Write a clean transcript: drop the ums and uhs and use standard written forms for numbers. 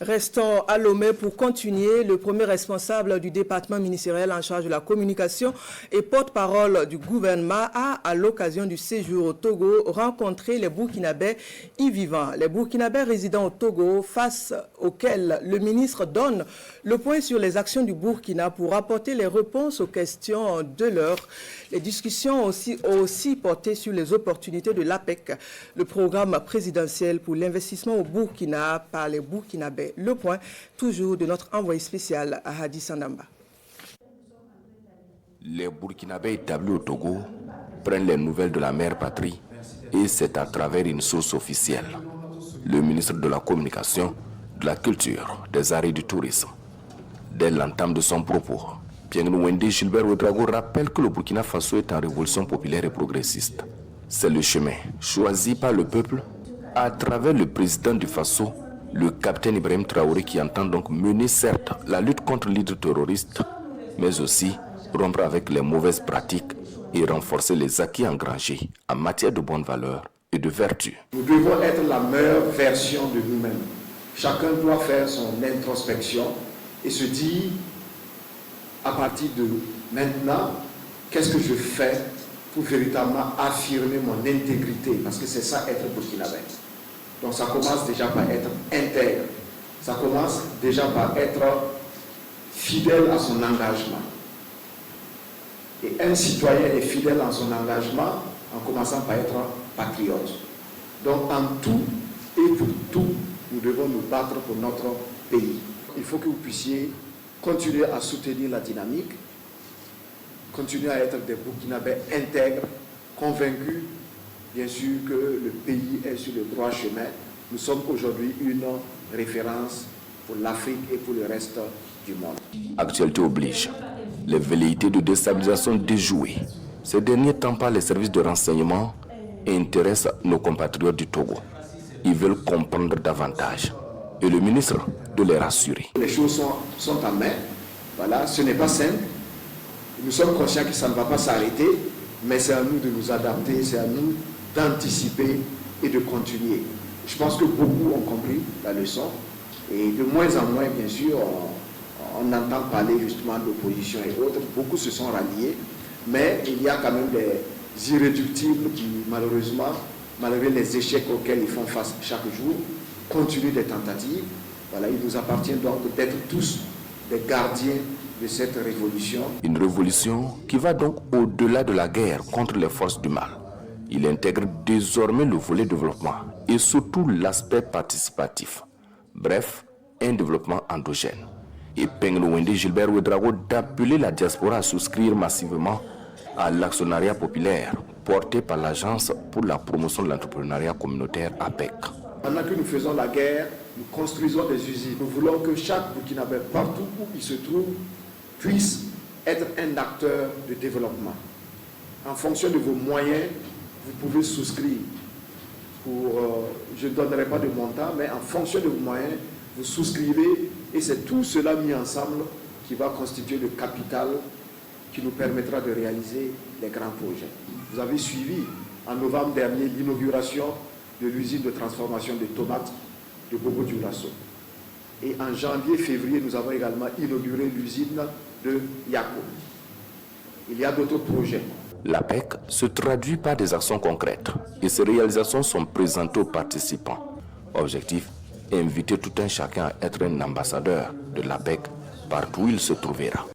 Restons à Lomé pour continuer. Le premier responsable du département ministériel en charge de la communication et porte-parole du gouvernement a, à l'occasion du séjour au Togo, rencontré les Burkinabés y vivant. Les Burkinabés résidant au Togo, face auxquels le ministre donne le point sur les actions du Burkina pour apporter les réponses aux questions de l'heure. Les discussions ont aussi porté sur les opportunités de l'APEC, le programme présidentiel pour l'investissement au Burkina par les Burkinabés. Le point, toujours de notre envoyé spécial à Hadi Sandamba. Les Burkinabés établis au Togo prennent les nouvelles de la mère patrie et c'est à travers une source officielle. Le ministre de la Communication, de la Culture, des Arts et du Tourisme. Dès l'entame de son propos, Pierre-Nouwendé Gilbert Ouédraogo rappelle que le Burkina Faso est en révolution populaire et progressiste. C'est le chemin choisi par le peuple à travers le président du Faso, le capitaine Ibrahim Traoré, qui entend donc mener certes la lutte contre l'hydre terroriste, mais aussi rompre avec les mauvaises pratiques et renforcer les acquis engrangés en matière de bonnes valeurs et de vertu. Nous devons être la meilleure version de nous-mêmes. Chacun doit faire son introspection et se dire, à partir de maintenant, qu'est-ce que je fais pour véritablement affirmer mon intégrité, parce que c'est ça être burkinabé. Donc ça commence déjà par être intègre, ça commence déjà par être fidèle à son engagement. Et un citoyen est fidèle à son engagement en commençant par être patriote. Donc en tout et pour tout, nous devons nous battre pour notre pays. Il faut que vous puissiez continuer à soutenir la dynamique, continuer à être des Burkinabés intègres, convaincus, bien sûr, que le pays est sur le droit chemin. Nous sommes aujourd'hui une référence pour l'Afrique et pour le reste du monde. Actualité oblige. Les velléités de déstabilisation déjouées ces derniers temps par les services de renseignement intéressent nos compatriotes du Togo. Ils veulent comprendre davantage. Et le ministre de les rassurer. Les choses sont en main. Voilà, ce n'est pas simple. Nous sommes conscients que ça ne va pas s'arrêter, mais c'est à nous de nous adapter, c'est à nous d'anticiper et de continuer. Je pense que beaucoup ont compris la leçon et de moins en moins, bien sûr, on entend parler justement d'opposition et autres. Beaucoup se sont ralliés, mais il y a quand même des irréductibles qui, malheureusement, malgré les échecs auxquels ils font face chaque jour, continuent des tentatives. Voilà, il nous appartient donc d'être tous des gardiens de cette révolution. Une révolution qui va donc au-delà de la guerre contre les forces du mal. Il intègre désormais le volet développement et surtout l'aspect participatif. Bref, un développement endogène. Et Pierre-Nouwendé Gilbert Ouédraogo d'appeler la diaspora à souscrire massivement à l'actionnariat populaire porté par l'Agence pour la promotion de l'entrepreneuriat communautaire APEC. Pendant que nous faisons la guerre, nous construisons des usines. Nous voulons que chaque Burkinabé, partout où il se trouve, puisse être un acteur de développement. En fonction de vos moyens, vous pouvez souscrire. Je ne donnerai pas de montant, mais en fonction de vos moyens, vous souscrivez et c'est tout cela mis ensemble qui va constituer le capital qui nous permettra de réaliser les grands projets. Vous avez suivi en novembre dernier l'inauguration de l'usine de transformation de tomates de Bobo-Dioulasso. Et en janvier-février, nous avons également inauguré l'usine de Yako. Il y a d'autres projets. L'APEC se traduit par des actions concrètes et ces réalisations sont présentées aux participants. Objectif, inviter tout un chacun à être un ambassadeur de l'APEC partout où il se trouvera.